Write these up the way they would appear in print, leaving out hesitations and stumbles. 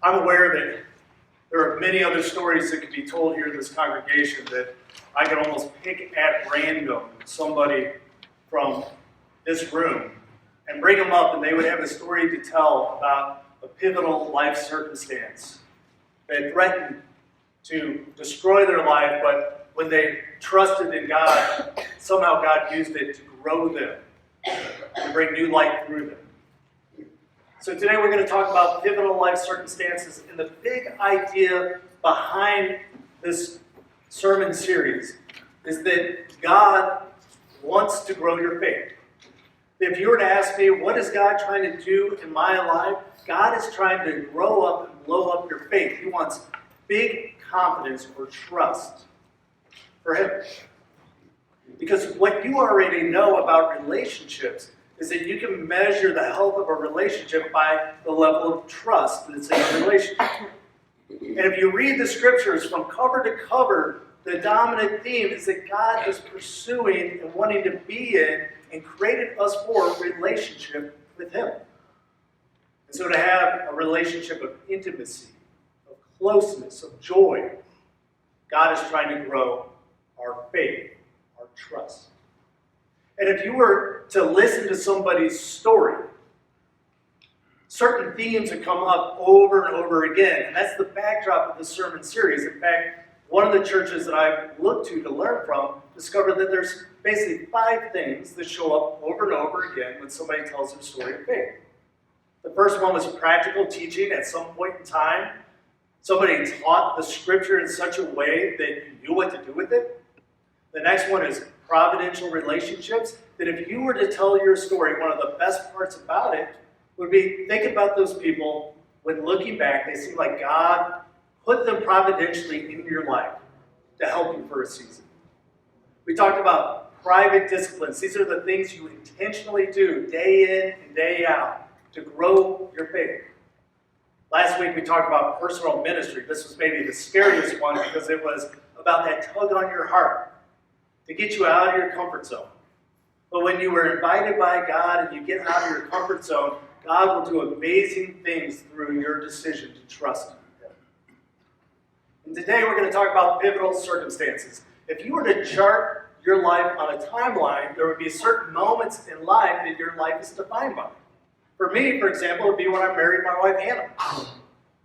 I'm aware that there are many other stories that could be told here in this congregation that I could almost pick at random somebody from this room and bring them up, and they would have a story to tell about a pivotal life circumstance that threatened to destroy their life, but when they trusted in God, somehow God used it to grow them, to bring new life through them. So today we're going to talk about pivotal life circumstances, and the big idea behind this sermon series is that God wants to grow your faith. If you were to ask me, what is God trying to do in my life? God is trying to grow up and blow up your faith. He wants big confidence or trust for Him. Because what you already know about relationships is that you can measure the health of a relationship by the level of trust that's in a relationship. And if you read the scriptures from cover to cover, the dominant theme is that God is pursuing and wanting to be in and created us for a relationship with Him. And so to have a relationship of intimacy, of closeness, of joy, God is trying to grow our faith, our trust. And if you were to listen to somebody's story, certain themes would come up over and over again. And that's the backdrop of the sermon series. In fact, one of the churches that I've looked to learn from discovered that there's basically 5 things that show up over and over again when somebody tells their story of faith. The first one was practical teaching. At some point in time, somebody taught the scripture in such a way that you knew what to do with it. The next one is providential relationships, that if you were to tell your story, one of the best parts about it would be, think about those people, when looking back, they seem like God put them providentially in your life to help you for a season. We talked about private disciplines. These are the things you intentionally do day in and day out to grow your faith. Last week we talked about personal ministry. This was maybe the scariest one because it was about that tug on your heart to get you out of your comfort zone. But when you were invited by God and you get out of your comfort zone, God will do amazing things through your decision to trust Him. And today we're going to talk about pivotal circumstances. If you were to chart your life on a timeline, there would be certain moments in life that your life is defined by. For me, for example, it would be when I married my wife, Hannah.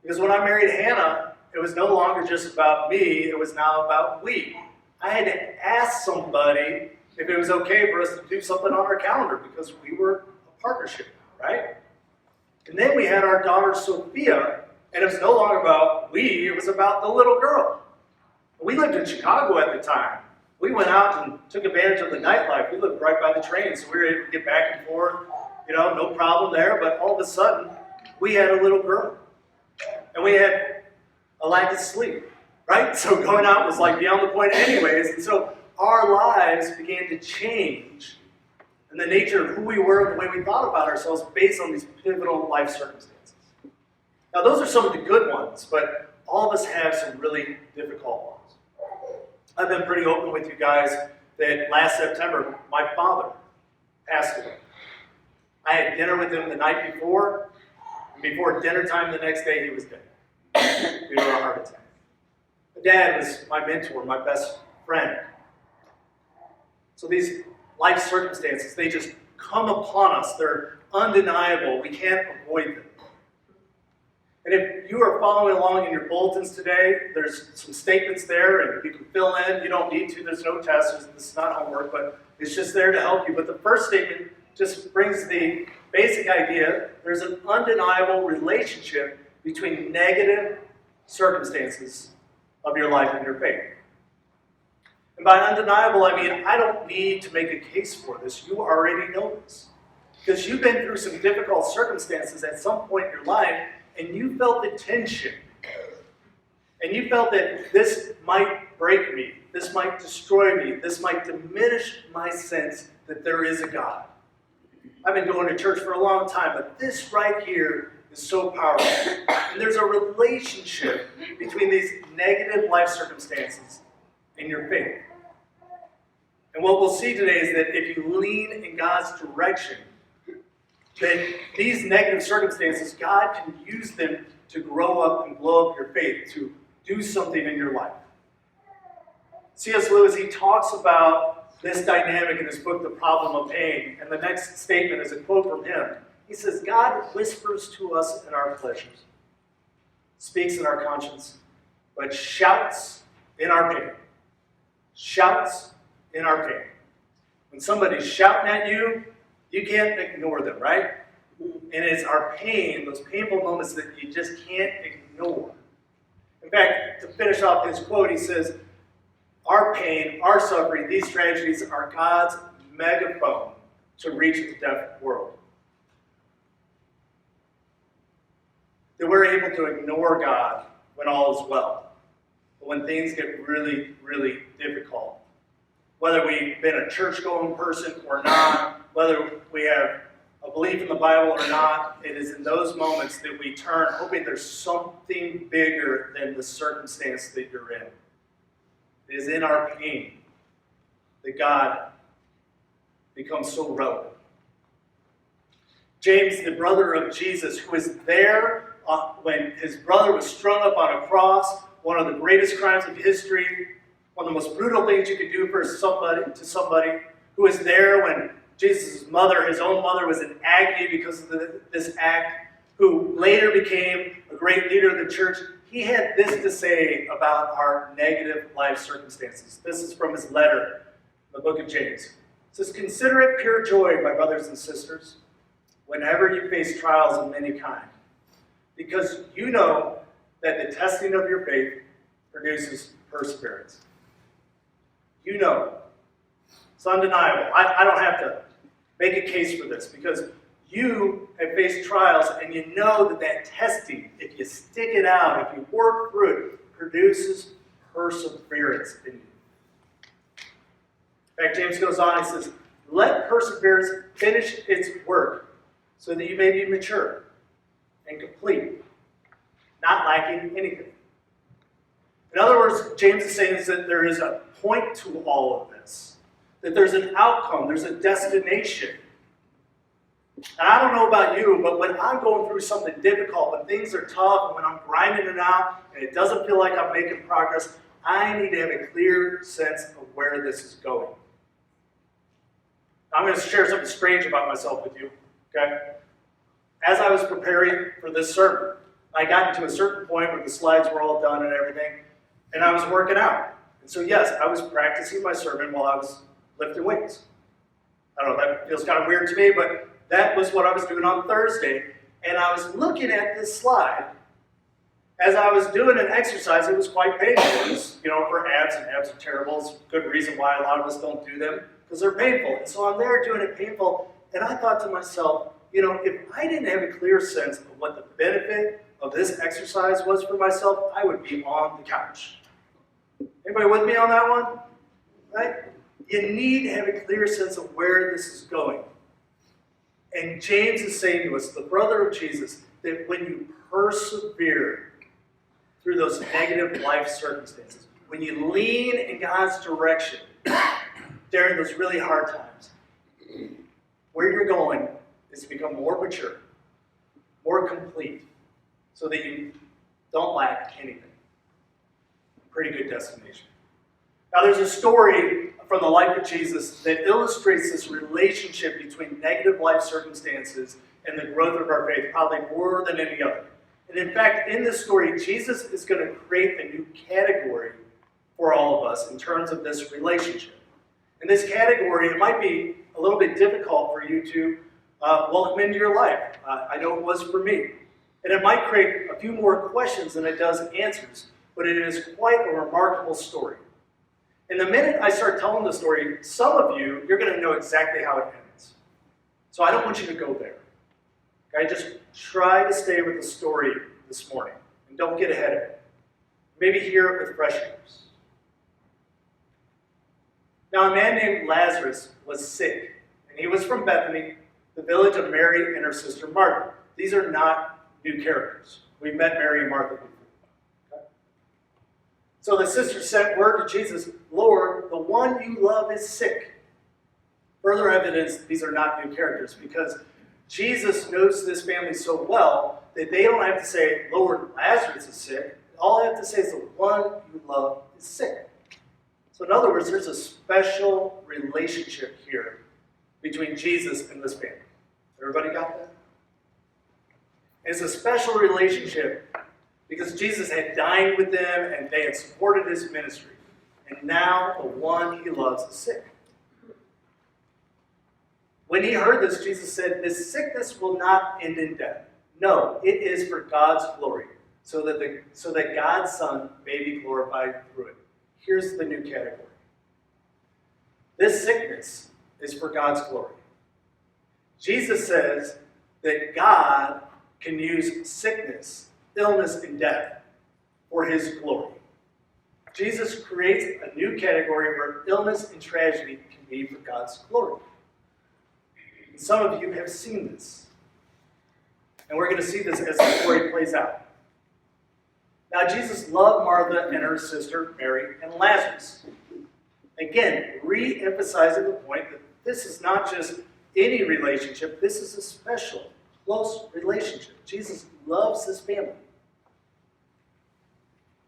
Because when I married Hannah, it was no longer just about me, it was now about we. I had to ask somebody if it was okay for us to do something on our calendar because we were a partnership, right? And then we had our daughter, Sophia, and it was no longer about we, it was about the little girl. We lived in Chicago at the time. We went out and took advantage of the nightlife. We lived right by the train, so we were able to get back and forth, no problem there. But all of a sudden, we had a little girl. And we had a lack of sleep, right? So going out was like beyond the point anyways. And so our lives began to change in the nature of who we were and the way we thought about ourselves based on these pivotal life circumstances. Now, those are some of the good ones, but all of us have some really difficult ones. I've been pretty open with you guys that last September, my father passed away. I had dinner with him the night before, and before dinner time the next day, he was dead due to a heart attack. My dad was my mentor, my best friend. So these life circumstances, they just come upon us. They're undeniable. We can't avoid them. And if you are following along in your bulletins today, there's some statements there, and you can fill in. You don't need to. There's no test. This is not homework, but it's just there to help you. But the first statement just brings the basic idea. There's an undeniable relationship between negative circumstances of your life and your faith. And by undeniable, I mean I don't need to make a case for this. You already know this. Because you've been through some difficult circumstances at some point in your life, and you felt the tension. And you felt that this might break me, this might destroy me, this might diminish my sense that there is a God. I've been going to church for a long time, but this right here is so powerful. And there's a relationship between these negative life circumstances and your faith. And what we'll see today is that if you lean in God's direction, that these negative circumstances, God can use them to grow up and blow up your faith, to do something in your life. C.S. Lewis, he talks about this dynamic in his book, The Problem of Pain, and the next statement is a quote from him. He says, God whispers to us in our pleasures, speaks in our conscience, but shouts in our pain. Shouts in our pain. When somebody's shouting at you, you can't ignore them, right? And it's our pain, those painful moments that you just can't ignore. In fact, to finish off his quote, he says, our pain, our suffering, these tragedies are God's megaphone to reach the deaf world. That we're able to ignore God when all is well. But when things get really, really difficult, whether we've been a church-going person or not, whether we have a belief in the Bible or not, it is in those moments that we turn, hoping there's something bigger than the circumstance that you're in. It is in our pain that God becomes so relevant. James, the brother of Jesus, who was there when his brother was strung up on a cross, one of the greatest crimes of history, one of the most brutal things you could do for somebody, who was there when Jesus' mother, his own mother, was in agony because of this act, who later became a great leader of the church. He had this to say about our negative life circumstances. This is from his letter, the book of James. It says, consider it pure joy, my brothers and sisters, whenever you face trials of many kinds, because you know that the testing of your faith produces perseverance. You know. It's undeniable. I don't have to make a case for this, because you have faced trials and you know that testing, if you stick it out, if you work through it, produces perseverance in you. In fact, James goes on and says, let perseverance finish its work so that you may be mature and complete, not lacking anything. In other words, James is saying is that there is a point to all of this, that there's an outcome, there's a destination. And I don't know about you, but when I'm going through something difficult, when things are tough, and when I'm grinding it out, and it doesn't feel like I'm making progress, I need to have a clear sense of where this is going. I'm going to share something strange about myself with you, okay? As I was preparing for this sermon, I got to a certain point where the slides were all done and everything, and I was working out. And so yes, I was practicing my sermon while I was lifting weights. I don't know, that feels kind of weird to me, but that was what I was doing on Thursday, and I was looking at this slide. As I was doing an exercise, it was quite painful. It was, for abs, and abs are terrible. It's a good reason why a lot of us don't do them, because they're painful. And so I'm there doing it painful, and I thought to myself, if I didn't have a clear sense of what the benefit of this exercise was for myself, I would be on the couch. Anybody with me on that one? Right? You need to have a clear sense of where this is going. And James is saying to us, the brother of Jesus, that when you persevere through those negative life circumstances, when you lean in God's direction during those really hard times, where you're going is to become more mature, more complete, so that you don't lack anything. Pretty good destination. Now there's a story from the life of Jesus that illustrates this relationship between negative life circumstances and the growth of our faith, probably more than any other. And in fact, in this story, Jesus is going to create a new category for all of us in terms of this relationship. In this category, it might be a little bit difficult for you to welcome into your life. I know it was for me. And it might create a few more questions than it does answers, but it is quite a remarkable story. And the minute I start telling the story, some of you, you're going to know exactly how it ends. So I don't want you to go there. Okay? Just try to stay with the story this morning and don't get ahead of it. Maybe hear it with fresh ears. Now, a man named Lazarus was sick, and he was from Bethany, the village of Mary and her sister Martha. These are not new characters. We've met Mary and Martha before. Okay? So the sisters sent word to Jesus, Lord, the one you love is sick. Further evidence these are not new characters, because Jesus knows this family so well that they don't have to say, Lord, Lazarus is sick. All they have to say is the one you love is sick. So in other words, there's a special relationship here between Jesus and this family. Everybody got that? It's a special relationship because Jesus had dined with them and they had supported his ministry. And now the one he loves is sick. When he heard this, Jesus said, this sickness will not end in death. No, it is for God's glory, so that God's Son may be glorified through it. Here's the new category. This sickness is for God's glory. Jesus says that God can use sickness, illness, and death for his glory. Jesus creates a new category where illness and tragedy can be for God's glory. And some of you have seen this. And we're going to see this as the story plays out. Now, Jesus loved Martha and her sister Mary and Lazarus. Again, re-emphasizing the point that this is not just any relationship, this is a special, close relationship. Jesus loves this family.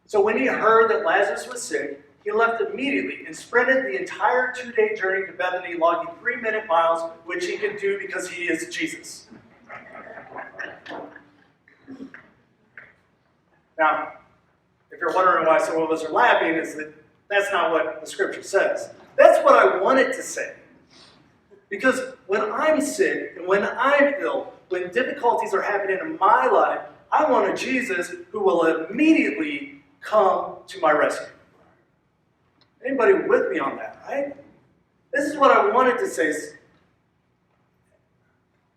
So when he heard that Lazarus was sick, he left immediately and sprinted the entire 2-day journey to Bethany, logging 3-minute miles, which he could do because he is Jesus. Now, if you're wondering why some of us are laughing, is that that's not what the scripture says. That's what I wanted to say. Because when I'm sick and when I'm ill, when difficulties are happening in my life, I want a Jesus who will immediately come to my rescue. Anybody with me on that, right? This is what I wanted to say.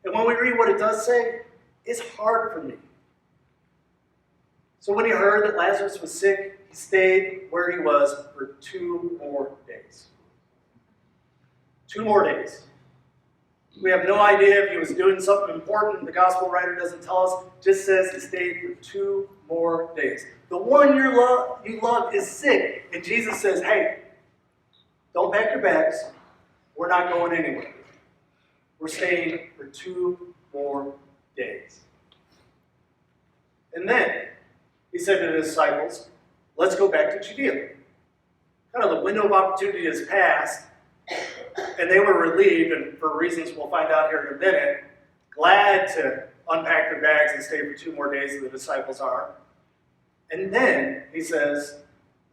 And when we read what it does say, it's hard for me. So when he heard that Lazarus was sick, he stayed where he was for 2 more days. 2 more days. We have no idea if he was doing something important. The gospel writer doesn't tell us. Just says he stayed for 2 more days. The one you love is sick. And Jesus says, hey, don't pack your bags. We're not going anywhere. We're staying for 2 more days. And then he said to the disciples, let's go back to Judea. Kind of the window of opportunity has passed, and they were relieved, and for reasons we'll find out here in a minute, glad to unpack their bags and stay for 2 more days, as the disciples are. And then he says,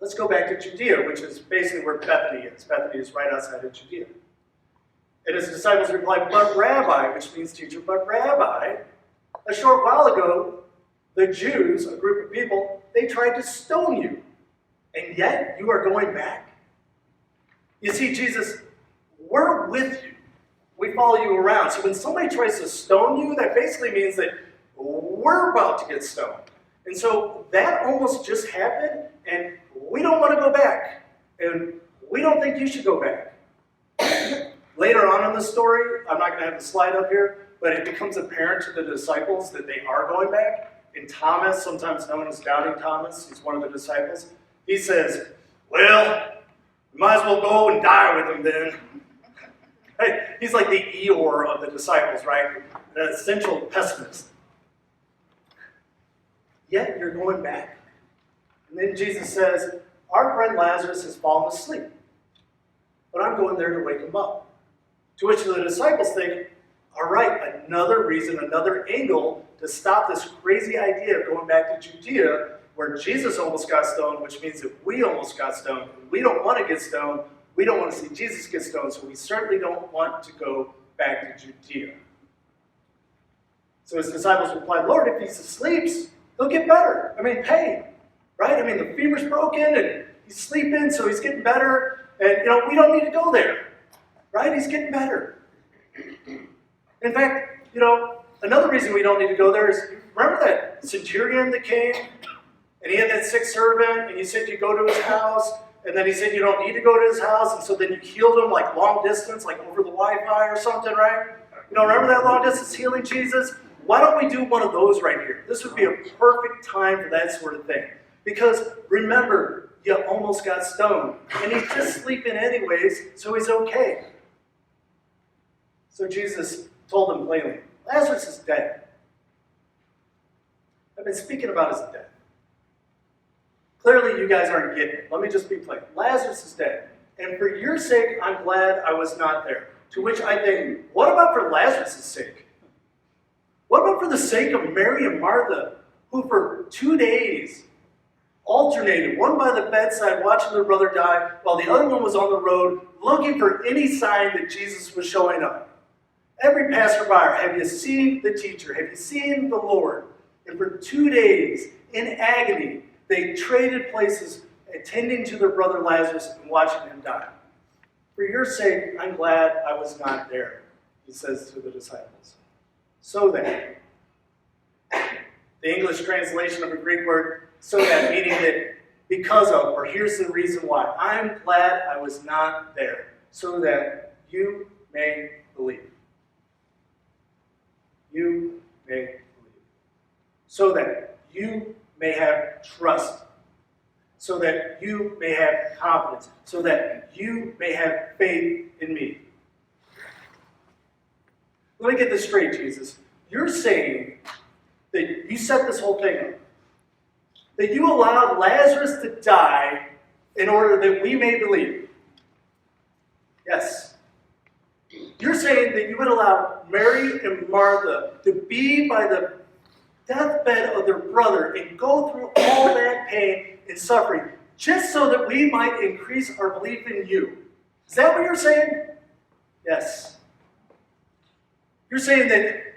let's go back to Judea, which is basically where Bethany is. Bethany is right outside of Judea. And his disciples replied, but Rabbi, which means teacher, but Rabbi, a short while ago, the Jews, a group of people, they tried to stone you. And yet you are going back? You see, Jesus, we're with you. We follow you around. So when somebody tries to stone you, that basically means that we're about to get stoned. And so that almost just happened, and we don't want to go back. And we don't think you should go back. Later on in the story, I'm not going to have the slide up here, but it becomes apparent to the disciples that they are going back. And Thomas, sometimes known as Doubting Thomas, he's one of the disciples, he says, well, we might as well go and die with him then. Hey, he's like the Eeyore of the disciples, right? The essential pessimist. Yet you're going back. And then Jesus says, our friend Lazarus has fallen asleep, but I'm going there to wake him up. To which the disciples think, all right, another reason, another angle to stop this crazy idea of going back to Judea, where Jesus almost got stoned, which means that we almost got stoned. We don't want to get stoned. We don't want to see Jesus get stoned, so we certainly don't want to go back to Judea. So his disciples replied, Lord, if he sleeps, he'll get better. I mean, hey, right? I mean, the fever's broken, and he's sleeping, so he's getting better. And, we don't need to go there, right? He's getting better. In fact, another reason we don't need to go there is, remember that centurion that came, and he had that sick servant, and you said you go to his house, and then he said you don't need to go to his house, and so then you healed him like long distance, like over the Wi-Fi or something, right? Remember that long distance healing Jesus? Why don't we do one of those right here? This would be a perfect time for that sort of thing. Because remember, you almost got stoned, and he's just sleeping anyways, so he's okay. So Jesus told them plainly, Lazarus is dead. I've been speaking about his death. Clearly, you guys aren't getting it. Let me just be plain. Lazarus is dead. And for your sake, I'm glad I was not there. To which I think, what about for Lazarus' sake? What about for the sake of Mary and Martha, who for 2 days alternated, one by the bedside watching their brother die, while the other one was on the road looking for any sign that Jesus was showing up? Every passerby, have you seen the teacher? Have you seen the Lord? And for 2 days, in agony, they traded places, attending to their brother Lazarus and watching him die. For your sake, I'm glad I was not there, he says to the disciples. So that, the English translation of a Greek word, so that, meaning that because of, or here's the reason why. I'm glad I was not there, so that you may believe. You may believe. So that you may have trust. So that you may have confidence. So that you may have faith in me. Let me get this straight, Jesus. You're saying that you set this whole thing up. That you allowed Lazarus to die in order that we may believe. Yes. You're saying that you would allow Mary and Martha to be by the deathbed of their brother and go through all that pain and suffering just so that we might increase our belief in you. Is that what you're saying? Yes. You're saying that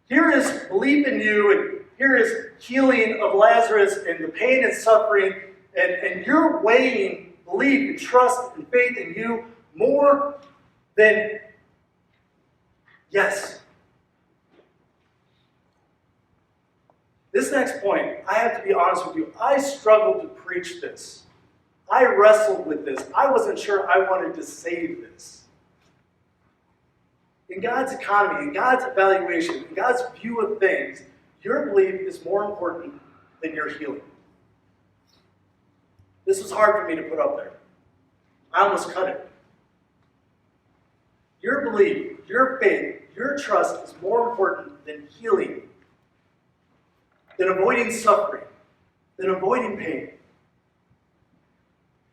here is belief in you, and here is healing of Lazarus and the pain and suffering, and you're weighing belief and trust and faith in you more than yes. This next point, I have to be honest with you, I struggled to preach this. I wrestled with this. I wasn't sure I wanted to say this. In God's economy, in God's evaluation, in God's view of things, your belief is more important than your healing. This was hard for me to put up there. I almost cut it. Your belief, your faith, your trust is more important than healing, than avoiding suffering, than avoiding pain.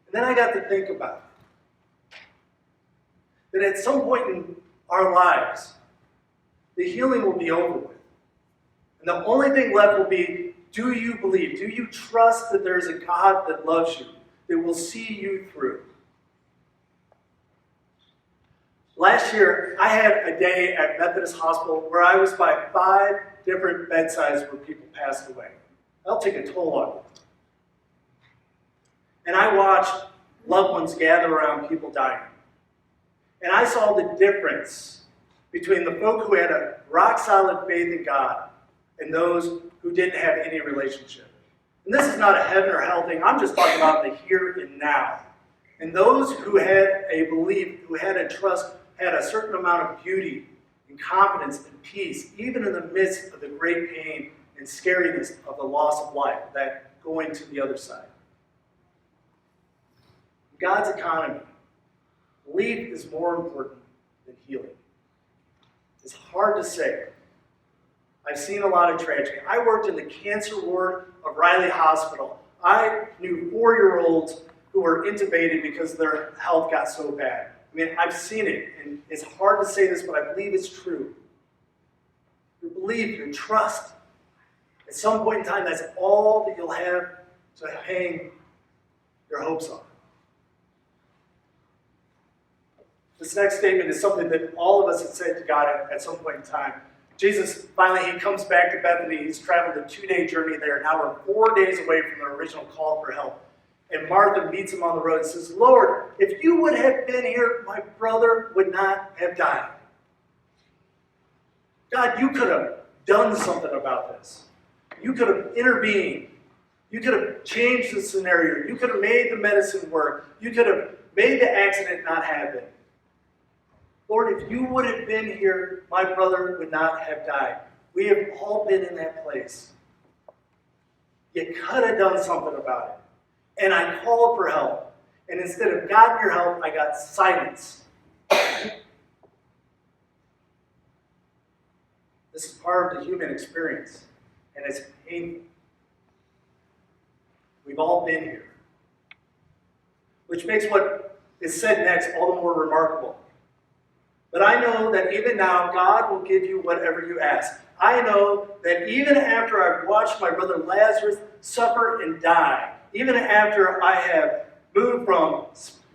And then I got to think about it. That at some point in our lives, the healing will be over with. And the only thing left will be, do you believe? Do you trust that there is a God that loves you, that will see you through? Last year, I had a day at Methodist Hospital where I was by 5 different bedsides where people passed away. That'll take a toll on you. And I watched loved ones gather around people dying. And I saw the difference between the folk who had a rock-solid faith in God and those who didn't have any relationship. And this is not a heaven or hell thing. I'm just talking about the here and now. And those who had a belief, who had a trust, had a certain amount of beauty and confidence and peace, even in the midst of the great pain and scariness of the loss of life, that going to the other side. In God's economy, belief is more important than healing. It's hard to say. I've seen a lot of tragedy. I worked in the cancer ward of Riley Hospital. I knew 4-year-olds who were intubated because their health got so bad. I mean, I've seen it, and it's hard to say this, but I believe it's true. Your belief, your trust, at some point in time, that's all that you'll have to hang your hopes on. This next statement is something that all of us have said to God at some point in time. Jesus, finally, he comes back to Bethany. He's traveled a 2-day journey there. Now we're 4 days away from the original call for help. And Martha meets him on the road and says, Lord, if you would have been here, my brother would not have died. God, you could have done something about this. You could have intervened. You could have changed the scenario. You could have made the medicine work. You could have made the accident not happen. Lord, if you would have been here, my brother would not have died. We have all been in that place. You could have done something about it. And I called for help. And instead of God your help, I got silence. This part of the human experience, and it's painful. We've all been here. Which makes what is said next all the more remarkable. But I know that even now, God will give you whatever you ask. I know that even after I've watched my brother Lazarus suffer and die, even after I have moved from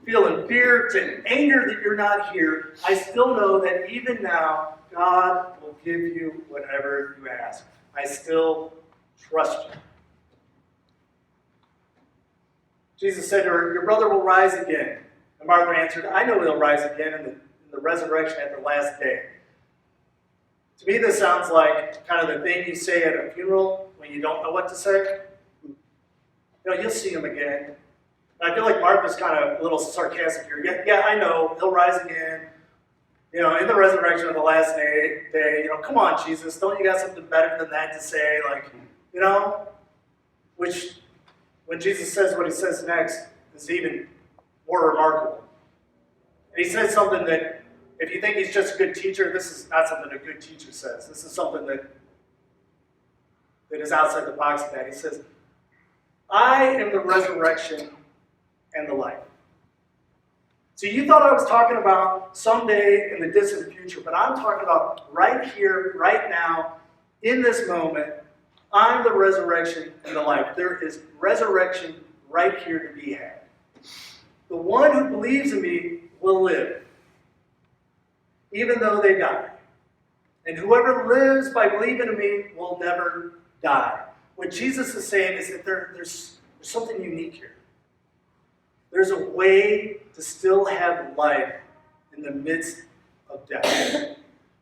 feeling fear to anger that you're not here, I still know that even now, God will give you whatever you ask. I still trust you. Jesus said to her, your brother will rise again. And Martha answered, I know he'll rise again in the resurrection at the last day. To me, this sounds like kind of the thing you say at a funeral when you don't know what to say. You know, you'll see him again. And I feel like Martha's kind of a little sarcastic here. Yeah, I know, he'll rise again. You know, in the resurrection of the last day, you know, come on, Jesus, don't you got something better than that to say? Like, you know, which, when Jesus says what he says next, is even more remarkable. And he says something that, if you think he's just a good teacher, this is not something a good teacher says. This is something that is outside the box of that. He says, I am the resurrection and the life. So you thought I was talking about someday in the distant future, but I'm talking about right here, right now, in this moment. I'm the resurrection and the life. There is resurrection right here to be had. The one who believes in me will live, even though they die. And whoever lives by believing in me will never die. What Jesus is saying is that there's something unique here. There's a way to still have life in the midst of death.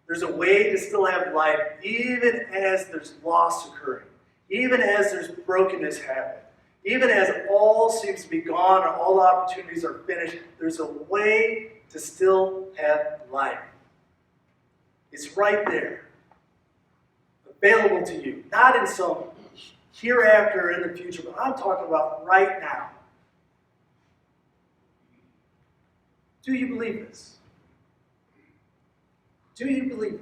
There's a way to still have life even as there's loss occurring, even as there's brokenness happening, even as all seems to be gone and all opportunities are finished. There's a way to still have life. It's right there, available to you, not in some hereafter in the future, but I'm talking about right now. Do you believe this? Do you believe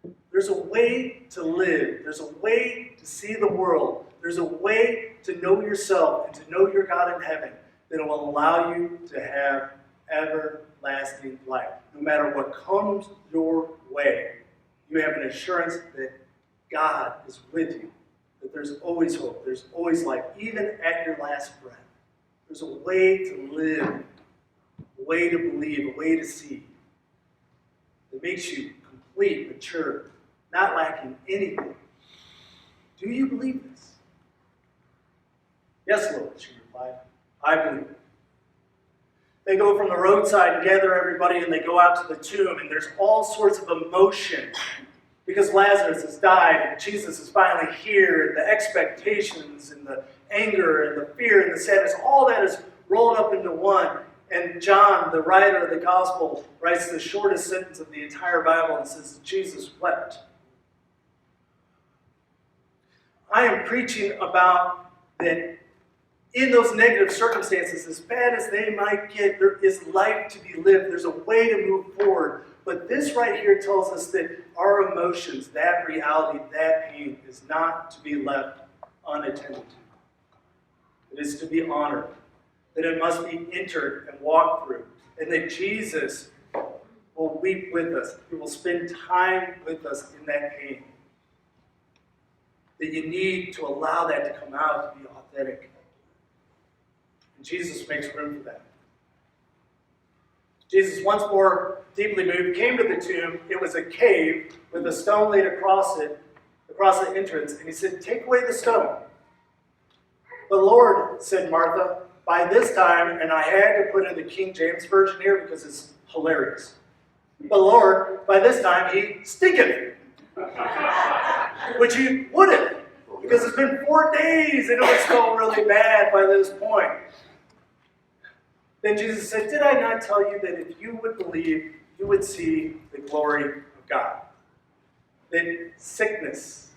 this? There's a way to live. There's a way to see the world. There's a way to know yourself and to know your God in heaven that will allow you to have everlasting life. No matter what comes your way, you have an assurance that God is with you, that there's always hope, there's always life, even at your last breath. There's a way to live, a way to believe, a way to see that makes you complete, mature, not lacking anything. Do you believe this? Yes, Lord, she replied. I believe it. They go from the roadside and gather everybody, and they go out to the tomb, and there's all sorts of emotion because Lazarus has died, and Jesus is finally here, and the expectations, and the anger, and the fear, and the sadness, all that is rolled up into one. And John, the writer of the gospel, writes the shortest sentence of the entire Bible and says, Jesus wept. I am preaching about that in those negative circumstances, as bad as they might get, there is life to be lived. There's a way to move forward. But this right here tells us that our emotions, that reality, that pain is not to be left unattended to. It is to be honored. That it must be entered and walked through. And that Jesus will weep with us. He will spend time with us in that pain. That you need to allow that to come out, to be authentic. And Jesus makes room for that. Jesus, once more deeply moved, came to the tomb. It was a cave with a stone laid across it, across the entrance. And he said, take away the stone. But Lord, said Martha, by this time, and I had to put in the King James Version here because it's hilarious. But Lord, by this time, he stinketh. Which he wouldn't, because it's been 4 days and it was still really bad by this point. Then Jesus said, did I not tell you that if you would believe, you would see the glory of God? That sickness,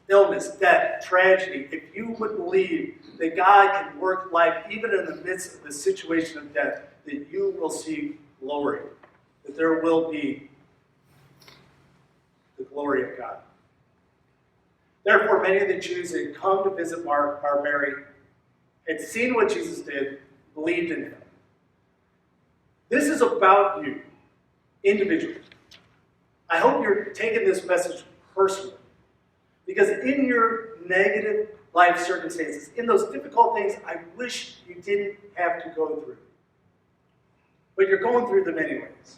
illness, death, tragedy, if you would believe that God can work life even in the midst of the situation of death, that you will see glory, that there will be glory of God. Therefore, many of the Jews that had come to visit Mary had seen what Jesus did, believed in him. This is about you, individually. I hope you're taking this message personally, because in your negative life circumstances, in those difficult things I wish you didn't have to go through, but you're going through them anyways.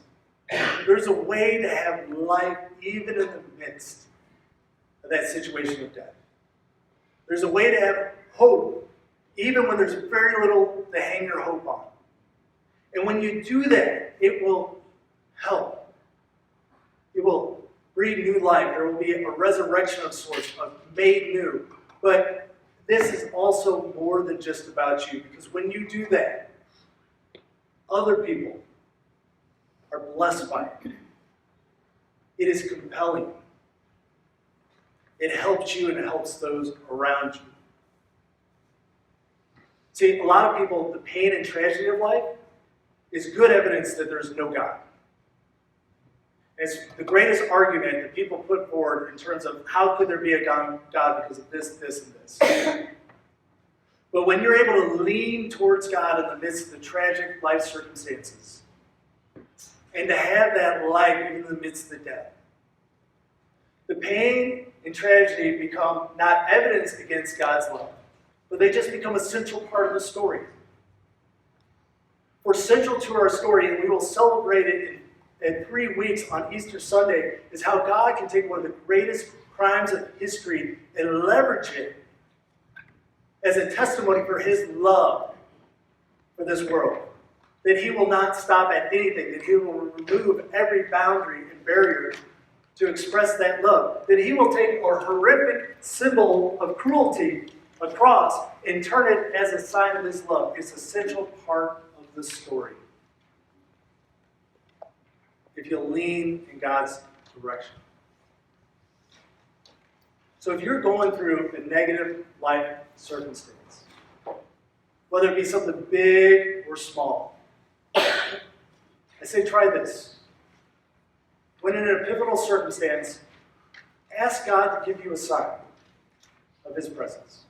There's a way to have life even in the midst of that situation of death. There's a way to have hope even when there's very little to hang your hope on. And when you do that, it will help. It will breathe new life. There will be a resurrection of sorts, of made new. But this is also more than just about you, because when you do that, other people are blessed by it. It is compelling. It helps you and it helps those around you. See, a lot of people, the pain and tragedy of life is good evidence that there's no God. It's the greatest argument that people put forward in terms of how could there be a God because of this, and this. But when you're able to lean towards God in the midst of the tragic life circumstances, and to have that life even in the midst of the death, the pain and tragedy become not evidence against God's love, but they just become a central part of the story. We're central to our story, and we will celebrate it in 3 weeks on Easter Sunday, is how God can take one of the greatest crimes of history and leverage it as a testimony for his love for this world. That he will not stop at anything, that he will remove every boundary and barrier to express that love. That he will take a horrific symbol of cruelty, a cross, and turn it as a sign of his love. It's an essential part of the story. If you lean in God's direction. So if you're going through a negative life circumstance, whether it be something big or small, I say try this. When in a pivotal circumstance, ask God to give you a sign of his presence,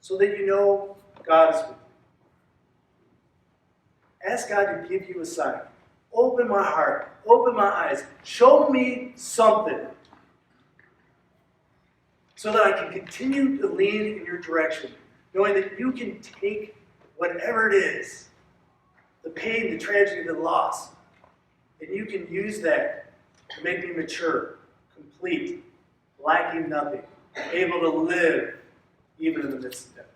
so that you know God is with you. Ask God to give you a sign. Open my heart, open my eyes, show me something, so that I can continue to lean in your direction, knowing that you can take whatever it is, the pain, the tragedy, the loss, and you can use that to make me mature, complete, lacking nothing, able to live even in the midst of death.